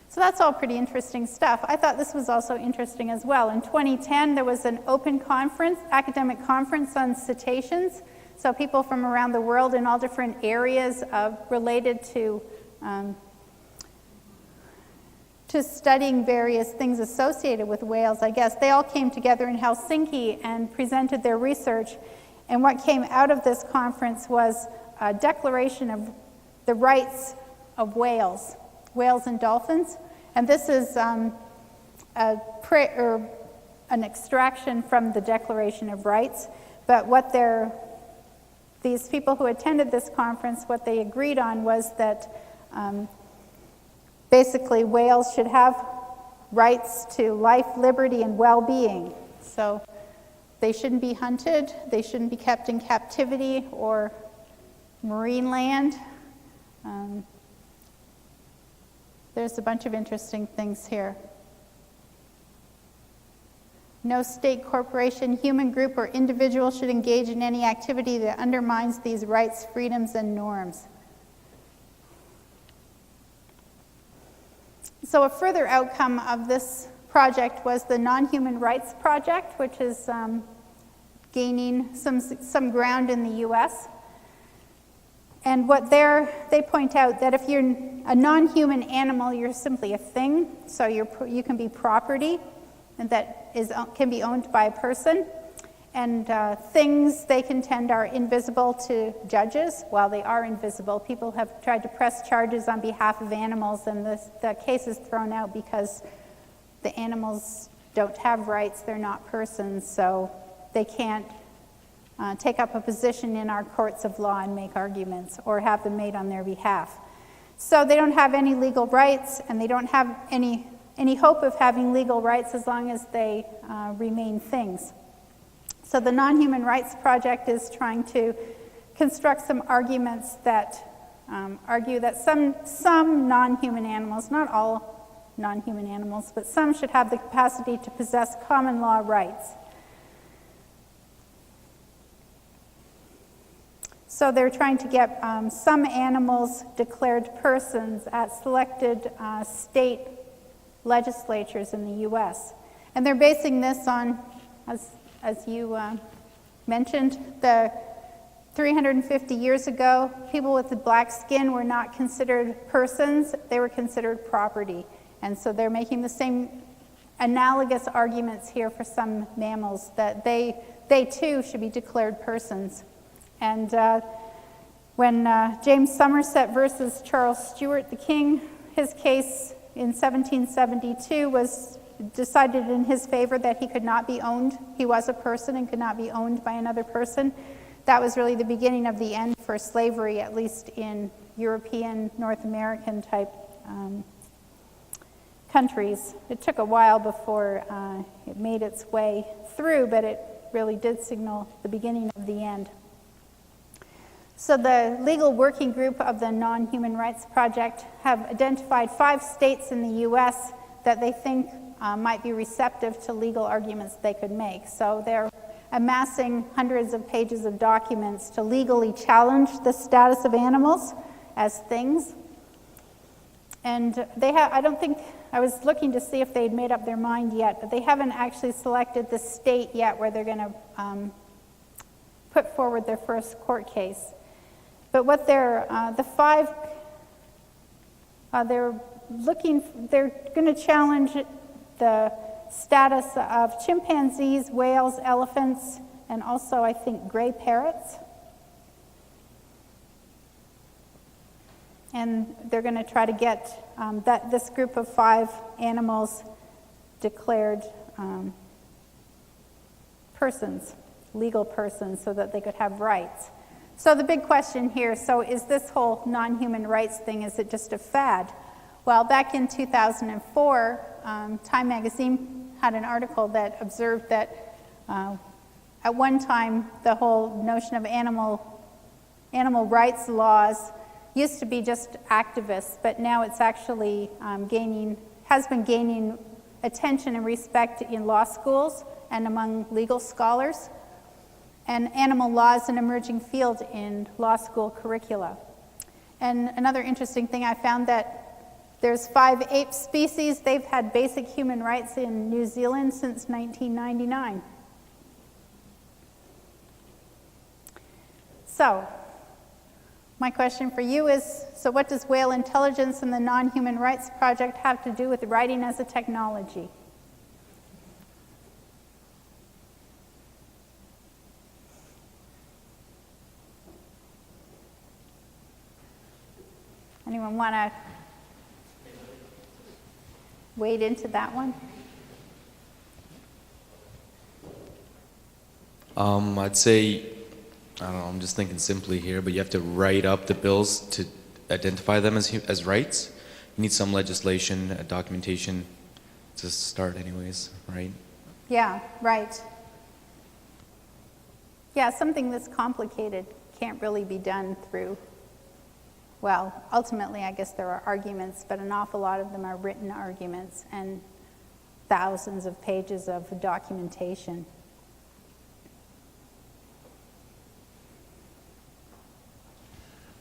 So that's all pretty interesting stuff. I thought this was also interesting as well. In 2010, there was an open conference, academic conference on cetaceans. So people from around the world in all different areas related to studying various things associated with whales, I guess. They all came together in Helsinki and presented their research. And what came out of this conference was a declaration of the rights of whales and dolphins. And this is an extraction from the Declaration of Rights, but these people who attended this conference, what they agreed on was that basically whales should have rights to life, liberty, and well-being. So they shouldn't be hunted, they shouldn't be kept in captivity or marine land. There's a bunch of interesting things here. No state, corporation, human group, or individual should engage in any activity that undermines these rights, freedoms, and norms. So a further outcome of this project was the Non-Human Rights Project, which is gaining some ground in the US. And they point out that if you're a non-human animal, you're simply a thing, so you can be property, and that can be owned by a person. And things, they contend, are invisible to judges. While they are invisible, people have tried to press charges on behalf of animals, and the case is thrown out because the animals don't have rights, they're not persons, so they can't take up a position in our courts of law and make arguments or have them made on their behalf. So they don't have any legal rights, and they don't have any hope of having legal rights as long as they remain things. So the Non-Human Rights Project is trying to construct some arguments that argue that some non-human animals, not all non-human animals, but some should have the capacity to possess common law rights. So they're trying to get some animals declared persons at selected state legislatures in the US. And they're basing this on, as you mentioned, the 350 years ago, people with the black skin were not considered persons, they were considered property. And so they're making the same analogous arguments here for some mammals, that they too should be declared persons. And when James Somerset versus Charles Stuart, the king, his case in 1772 was decided in his favor that he could not be owned. He was a person and could not be owned by another person. That was really the beginning of the end for slavery, at least in European, North American type countries. It took a while before it made its way through, but it really did signal the beginning of the end. So the legal working group of the Non-Human Rights Project have identified 5 states in the US that they think might be receptive to legal arguments they could make. So they're amassing hundreds of pages of documents to legally challenge the status of animals as things. And I don't think, I was looking to see if they'd made up their mind yet, but they haven't actually selected the state yet where they're going to put forward their first court case. But what they're going to challenge the status of chimpanzees, whales, elephants, and also, I think, gray parrots. And they're going to try to get this group of 5 animals declared persons, legal persons, so that they could have rights. So the big question here, so is this whole non-human rights thing, is it just a fad? Well, back in 2004, Time magazine had an article that observed that at one time the whole notion of animal rights laws used to be just activists, but now it's actually has been gaining attention and respect in law schools and among legal scholars. And animal law is an emerging field in law school curricula. And another interesting thing, I found that there's 5 ape species. They've had basic human rights in New Zealand since 1999. So, my question for you is, so what does whale intelligence and the Non-Human Rights Project have to do with writing as a technology? Anyone want to wade into that one? I'd say, I don't know, I'm just thinking simply here, but you have to write up the bills to identify them as rights. You need some legislation, documentation to start anyways, right? Yeah, right. Yeah, something that's complicated can't really be done through, well, ultimately, I guess there are arguments, but an awful lot of them are written arguments and thousands of pages of documentation.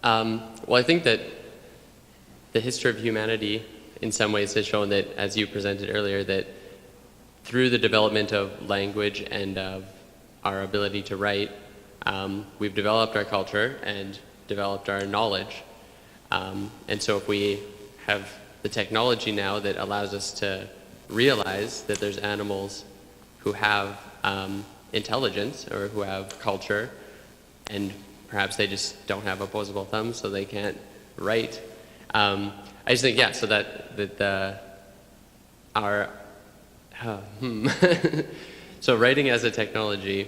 Well, I think that the history of humanity in some ways has shown that, as you presented earlier, that through the development of language and of our ability to write, we've developed our culture and developed our knowledge. And so if we have the technology now that allows us to realize that there's animals who have intelligence or who have culture, and perhaps they just don't have opposable thumbs, so they can't write. I just think, yeah, so so writing as a technology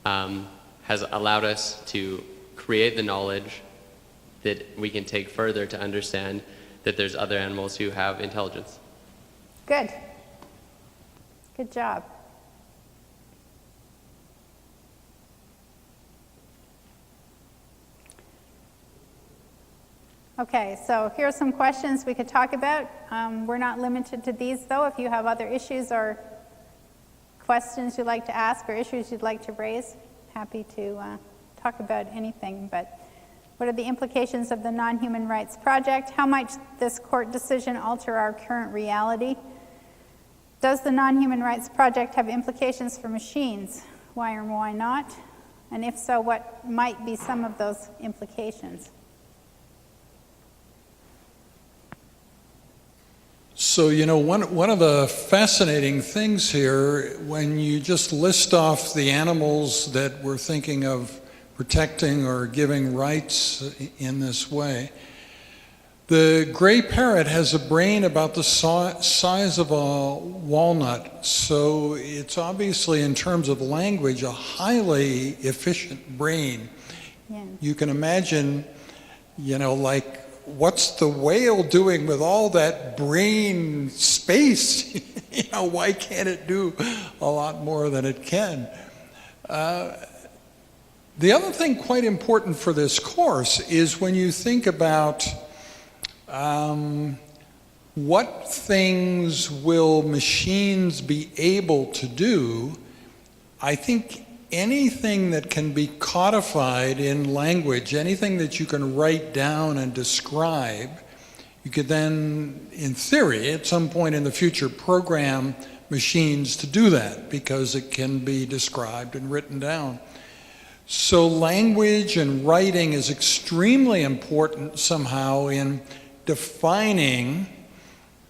has allowed us to create the knowledge that we can take further to understand that there's other animals who have intelligence. Good. Good job. Okay, so here are some questions we could talk about. We're not limited to these, though. If you have other issues or questions you'd like to ask or issues you'd like to raise, happy to talk about anything. But what are the implications of the Non-Human Rights Project? How might this court decision alter our current reality? Does the Non-Human Rights Project have implications for machines? Why or why not? And if so, what might be some of those implications? So, you know, one of the fascinating things here, when you just list off the animals that we're thinking of protecting or giving rights in this way, the gray parrot has a brain about the size of a walnut, so it's obviously, in terms of language, a highly efficient brain. Yeah. You can imagine, you know, like, what's the whale doing with all that brain space? You know, why can't it do a lot more than it can? The other thing quite important for this course is when you think about what things will machines be able to do, I think anything that can be codified in language, anything that you can write down and describe, you could then, in theory, at some point in the future, program machines to do that because it can be described and written down. So language and writing is extremely important somehow in defining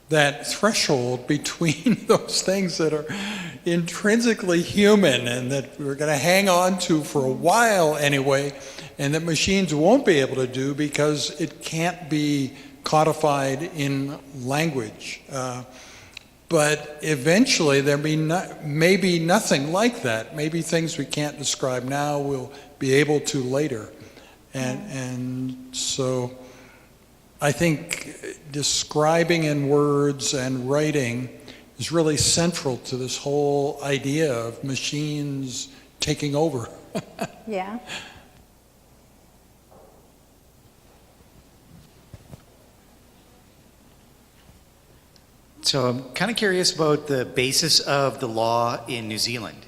that threshold between those things that are intrinsically human and that we're going to hang on to for a while anyway, and that machines won't be able to do because it can't be codified in language. But eventually there may be nothing like that. Maybe things we can't describe now we'll be able to later. And so I think describing in words and writing is really central to this whole idea of machines taking over. Yeah. So I'm kind of curious about the basis of the law in New Zealand.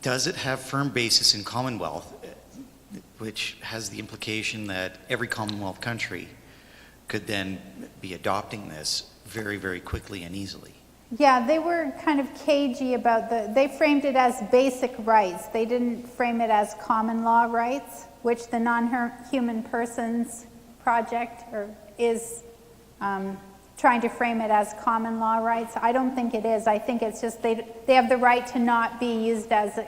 Does it have firm basis in Commonwealth, which has the implication that every Commonwealth country could then be adopting this very, very quickly and easily? Yeah, they were kind of cagey about they framed it as basic rights. They didn't frame it as common law rights, which the Non-Human Persons Project is trying to frame it as common law rights. I don't think it is. I think it's just they have the right to not be used as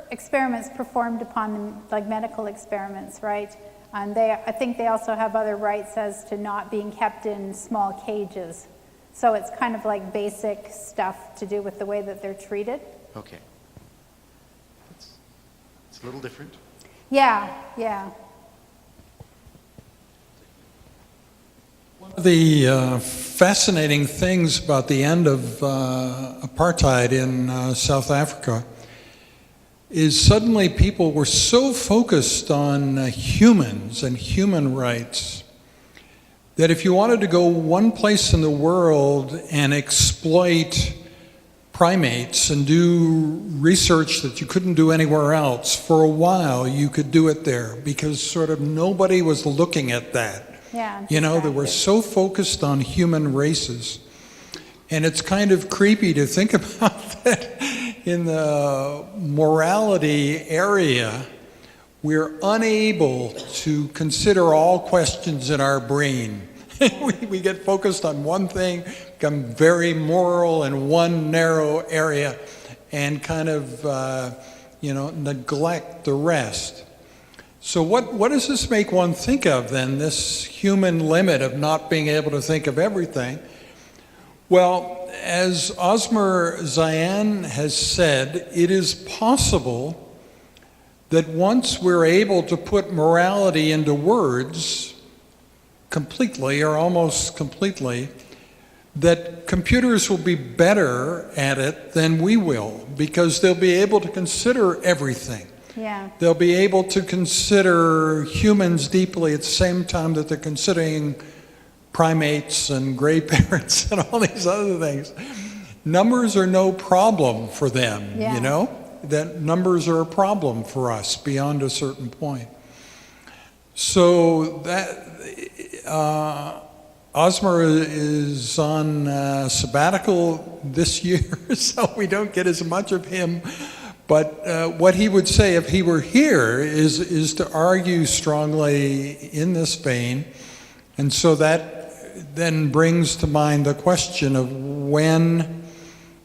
experiments performed upon them, like medical experiments, right? And I think they also have other rights as to not being kept in small cages. So it's kind of like basic stuff to do with the way that they're treated. Okay. It's a little different. Yeah, yeah. One of the fascinating things about the end of apartheid in South Africa is suddenly people were so focused on humans and human rights that if you wanted to go one place in the world and exploit primates and do research that you couldn't do anywhere else, for a while you could do it there because sort of nobody was looking at that. Yeah, You know, they were so focused on human races. And it's kind of creepy to think about that in the morality area. We're unable to consider all questions in our brain. we get focused on one thing, become very moral in one narrow area, and kind of, neglect the rest. So what does this make one think of then, this human limit of not being able to think of everything? Well, as Osmer Zayan has said, it is possible that once we're able to put morality into words completely or almost completely, that computers will be better at it than we will because they'll be able to consider everything. Yeah. They'll be able to consider humans deeply at the same time that they're considering primates and gray parrots and all these other things. Numbers are no problem for them, Yeah. you know? That numbers are a problem for us beyond a certain point. So that Osmer is on sabbatical this year, so we don't get as much of him. But what he would say if he were here is to argue strongly in this vein. And so that then brings to mind the question of when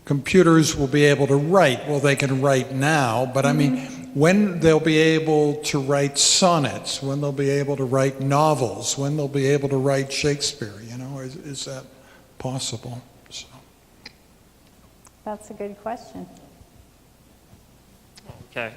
computers will be able to write. Well, they can write now, but I mean, when they'll be able to write sonnets, when they'll be able to write novels, when they'll be able to write Shakespeare, is that possible? So. That's a good question. Okay.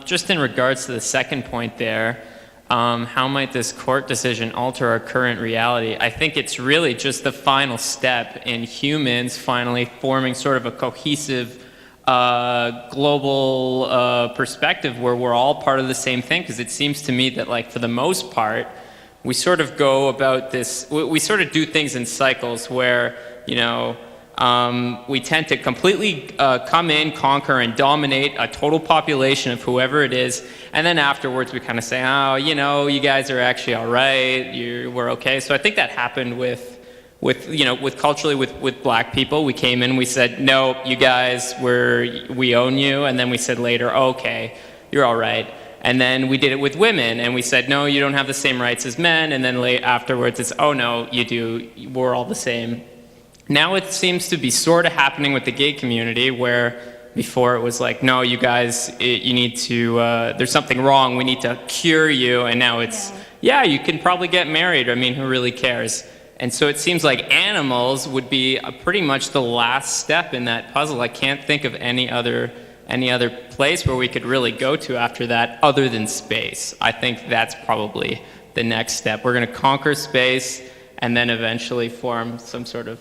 Just in regards to the second point there, how might this court decision alter our current reality? I think it's really just the final step in humans finally forming sort of a cohesive global perspective where we're all part of the same thing, because it seems to me that, like, for the most part, we sort of go about this, we sort of do things in cycles where, we tend to completely come in, conquer, and dominate a total population of whoever it is, and then afterwards we kind of say, oh, you guys are actually all right, we're okay. So I think that happened with culturally with black people. We came in, we said, no, you guys, we own you, and then we said later, okay, you're all right. And then we did it with women, and we said, no, you don't have the same rights as men, and then afterwards it's, oh no, you do, we're all the same. Now it seems to be sort of happening with the gay community, where before it was like, no, you guys, you need to, there's something wrong, we need to cure you, and now it's, yeah, you can probably get married, I mean, who really cares? And so it seems like animals would be pretty much the last step in that puzzle. I can't think of any other place where we could really go to after that other than space. I think that's probably the next step. We're going to conquer space and then eventually form some sort of,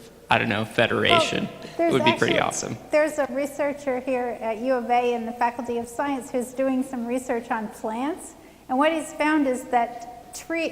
federation. It would be pretty awesome. There's a researcher here at U of A in the Faculty of Science who's doing some research on plants. And what he's found is that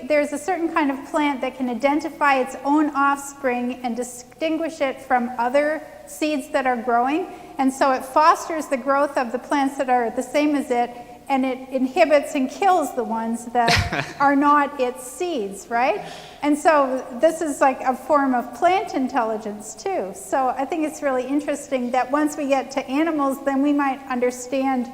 there's a certain kind of plant that can identify its own offspring and distinguish it from other seeds that are growing. And so it fosters the growth of the plants that are the same as it, and it inhibits and kills the ones that are not its seeds, right? And so this is like a form of plant intelligence too. So I think it's really interesting that once we get to animals, then we might understand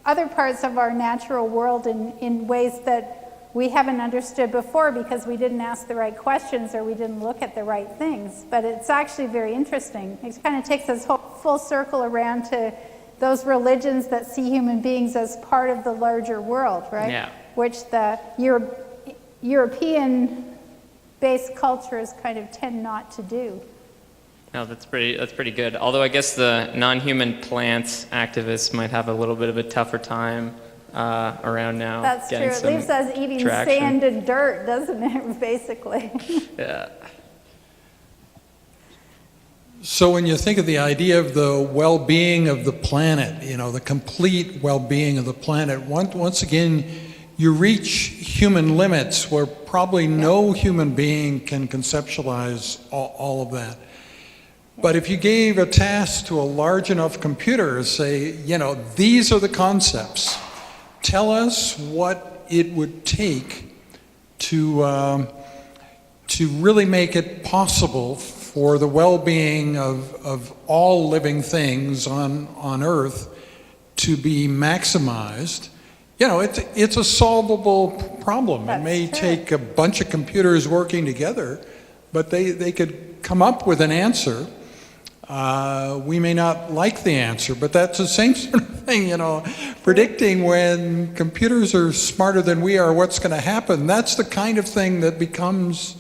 other parts of our natural world in ways that we haven't understood before because we didn't ask the right questions or we didn't look at the right things. But it's actually very interesting. It kind of takes us full circle around to those religions that see human beings as part of the larger world, right? Yeah. Which the European-based cultures kind of tend not to do. No, that's pretty good. Although I guess the non-human plants activists might have a little bit of a tougher time around now. That's true. getting It some leaves us eating traction. sand and dirt, doesn't it, basically? Yeah. So when you think of the idea of the well-being of the planet, the complete well-being of the planet, once again, you reach human limits where probably no human being can conceptualize all of that. But if you gave a task to a large enough computer, say, these are the concepts, tell us what it would take to really make it possible for the well-being of all living things on Earth to be maximized, it's a solvable problem. It may take a bunch of computers working together, but they could come up with an answer. We may not like the answer, but that's the same sort of thing, predicting when computers are smarter than we are what's going to happen. That's the kind of thing that becomes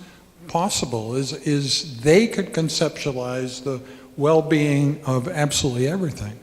possible, is they could conceptualize the well-being of absolutely everything.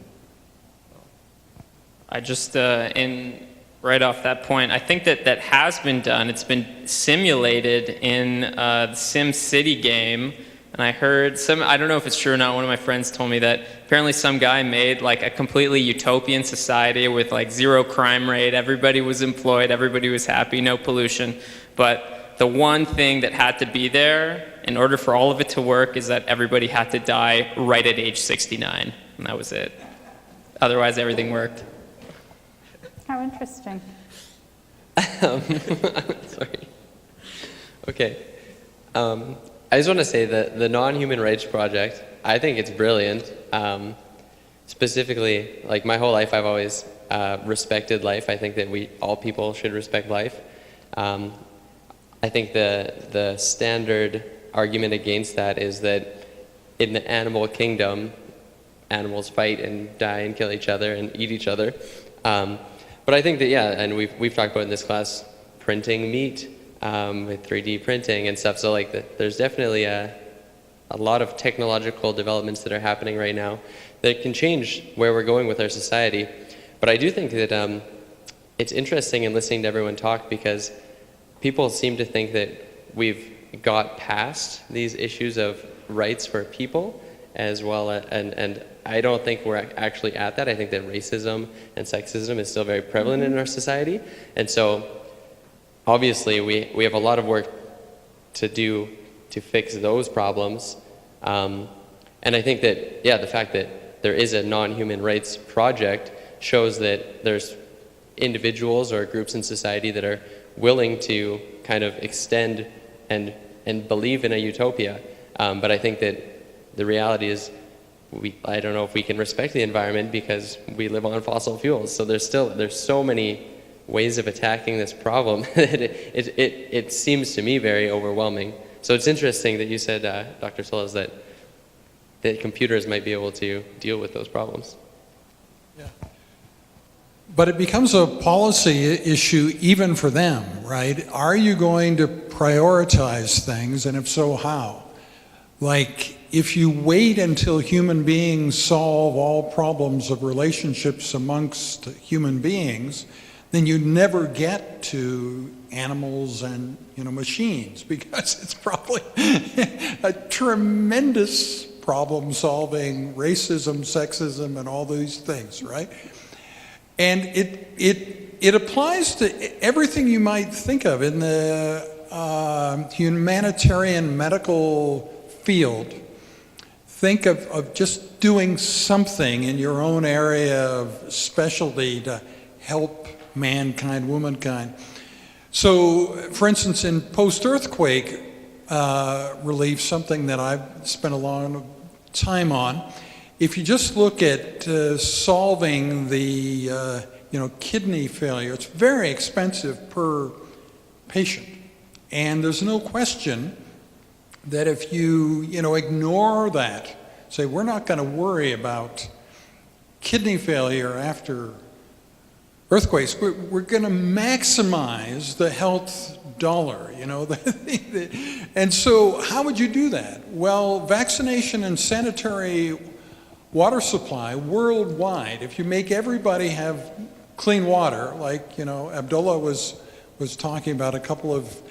I just, right off that point, I think that has been done. It's been simulated in the Sim City game. And I heard I don't know if it's true or not, one of my friends told me that apparently some guy made like a completely utopian society with like 0 crime rate, everybody was employed, everybody was happy, no pollution. But the one thing that had to be there in order for all of it to work is that everybody had to die right at age 69. And that was it. Otherwise, everything worked. How interesting. Sorry. Okay. I just want to say that the Non-Human Rights Project, I think it's brilliant. Specifically, like my whole life, I've always respected life. I think that all people should respect life. I think the standard argument against that is that in the animal kingdom, animals fight and die and kill each other and eat each other. But I think that, and we've talked about in this class, printing meat with 3D printing and stuff. So like there's definitely a lot of technological developments that are happening right now that can change where we're going with our society. But I do think that it's interesting in listening to everyone talk, because people seem to think that we've got past these issues of rights for people as well, and I don't think we're actually at that. I think that racism and sexism is still very prevalent in our society, and so obviously we have a lot of work to do to fix those problems, and I think that the fact that there is a non-human rights project shows that there's individuals or groups in society that are willing to kind of extend and believe in a utopia. But I think that the reality is I don't know if we can respect the environment because we live on fossil fuels. So there's so many ways of attacking this problem that it seems to me very overwhelming. So it's interesting that you said, Dr. Solez, that computers might be able to deal with those problems. Yeah. But it becomes a policy issue even for them, right? Are you going to prioritize things, and if so, how? Like, if you wait until human beings solve all problems of relationships amongst human beings, then you never get to animals and machines, because it's probably a tremendous problem solving racism, sexism, and all these things, right? And it applies to everything you might think of in the humanitarian medical field. Think of just doing something in your own area of specialty to help mankind, womankind. So, for instance, in post-earthquake relief, something that I've spent a long time on, if you just look at solving the kidney failure, it's very expensive per patient. And there's no question that if you ignore that, say we're not going to worry about kidney failure after earthquakes. We're going to maximize the health dollar, you know. And so how would you do that? Well, vaccination and sanitary water supply worldwide, if you make everybody have clean water, like, you know, Abdullah was talking about a couple of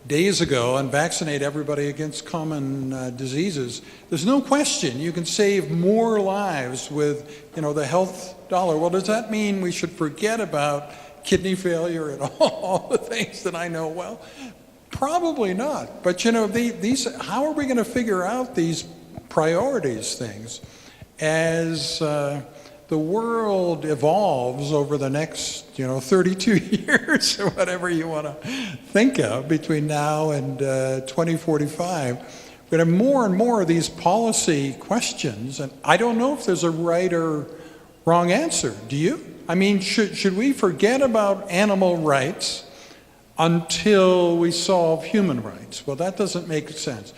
days ago, and vaccinate everybody against common diseases, there's no question you can save more lives with, you know, the health dollar. Well, does that mean we should forget about kidney failure and all the things that I know well? Probably not. But, you know, these, how are we going to figure out these priorities things as the world evolves over the next, you know, 32 years or whatever you want to think of between now and 2045? We're going to have more and more of these policy questions, and I don't know if there's a right or wrong answer. Do you? I mean, should we forget about animal rights until we solve human rights? Well, that doesn't make sense.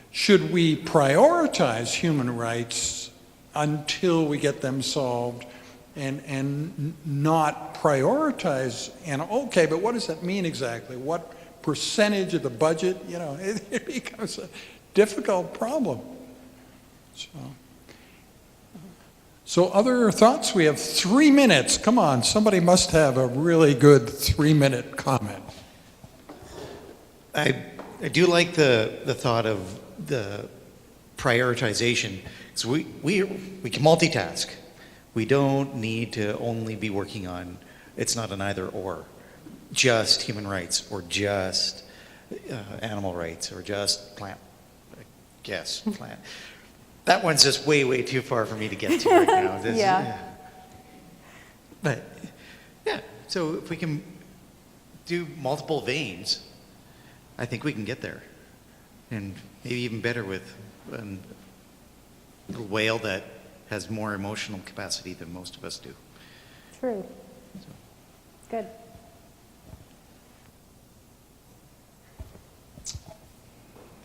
Should we prioritize human rights until we get them solved and not prioritize? And okay, but what does that mean exactly? What percentage of the budget? You know, it becomes a difficult problem. So other thoughts? We have 3 minutes. Come on, somebody must have a really good 3-minute comment. I do like the thought of the prioritization. So we can multitask. We don't need to only be working on, it's not an either or, just human rights or just animal rights or just plant. That one's just way, way too far for me to get to right now. Yeah. But, yeah, so if we can do multiple veins, I think we can get there. And maybe even better with a little whale that has more emotional capacity than most of us do. True. Good.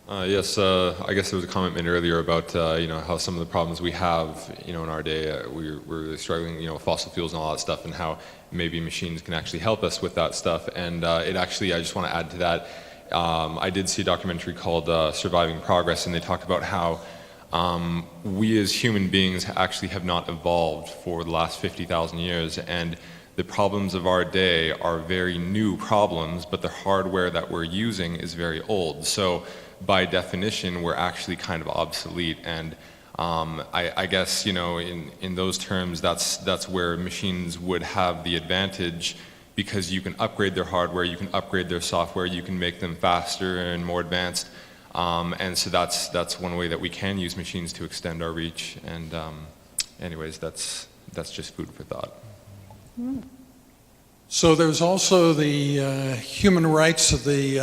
Yes, I guess there was a comment made earlier about you know, how some of the problems we have, you know, in our day, we're struggling, you know, with fossil fuels and all that stuff, and how maybe machines can actually help us with that stuff. And it actually, I just want to add to that. I did see a documentary called Surviving Progress, and they talked about how we as human beings actually have not evolved for the last 50,000 years, and the problems of our day are very new problems, but the hardware that we're using is very old. So by definition, we're actually kind of obsolete. And I guess, you know, in those terms, that's where machines would have the advantage, because you can upgrade their hardware, you can upgrade their software, you can make them faster and more advanced. And so that's one way that we can use machines to extend our reach. And anyways, that's just food for thought. So there's also the human rights of the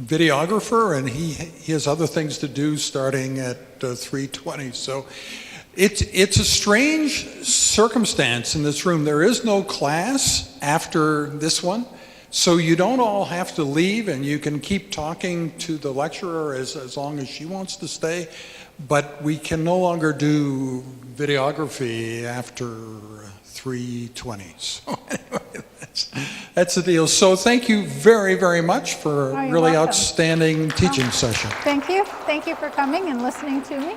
videographer, and he has other things to do starting at 3:20. So it's a strange circumstance in this room. There is no class after this one, so you don't all have to leave, and you can keep talking to the lecturer as long as she wants to stay, but we can no longer do videography after 3:20. So anyway, that's the deal. So thank you very, very much for a you're really welcome. outstanding teaching session. Thank you. Thank you for coming and listening to me.